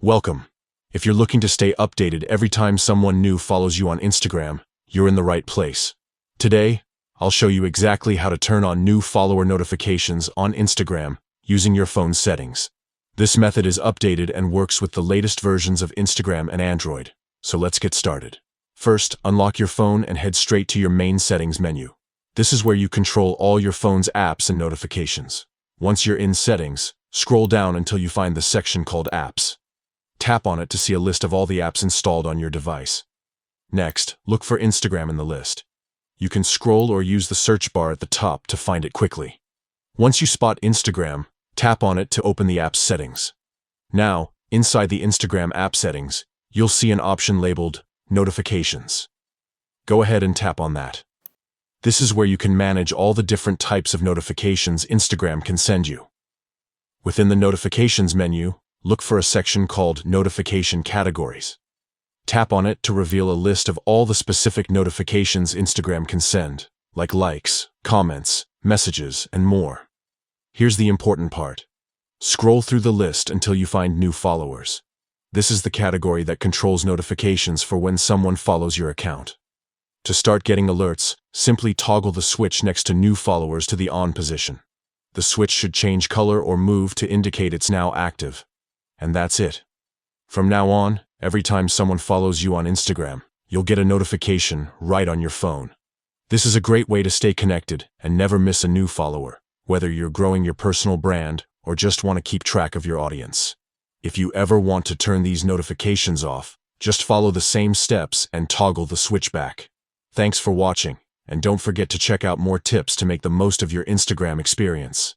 Welcome. If you're looking to stay updated every time someone new follows you on Instagram, you're in the right place. Today, I'll show you exactly how to turn on new follower notifications on Instagram using your phone's settings. This method is updated and works with the latest versions of Instagram and Android. So let's get started. First, unlock your phone and head straight to your main settings menu. This is where you control all your phone's apps and notifications. Once you're in settings, scroll down until you find the section called Apps. Tap on it to see a list of all the apps installed on your device. Next, look for Instagram in the list. You can scroll or use the search bar at the top to find it quickly. Once you spot Instagram, tap on it to open the app's settings. Now, inside the Instagram app settings, you'll see an option labeled Notifications. Go ahead and tap on that. This is where you can manage all the different types of notifications Instagram can send you. Within the Notifications menu, look for a section called Notification Categories. Tap on it to reveal a list of all the specific notifications Instagram can send, like likes, comments, messages, and more. Here's the important part. Scroll through the list until you find New Followers. This is the category that controls notifications for when someone follows your account. To start getting alerts, simply toggle the switch next to New Followers to the on position. The switch should change color or move to indicate it's now active. And that's it. From now on, every time someone follows you on Instagram, you'll get a notification right on your phone. This is a great way to stay connected and never miss a new follower, whether you're growing your personal brand or just want to keep track of your audience. If you ever want to turn these notifications off, just follow the same steps and toggle the switch back. Thanks for watching, and don't forget to check out more tips to make the most of your Instagram experience.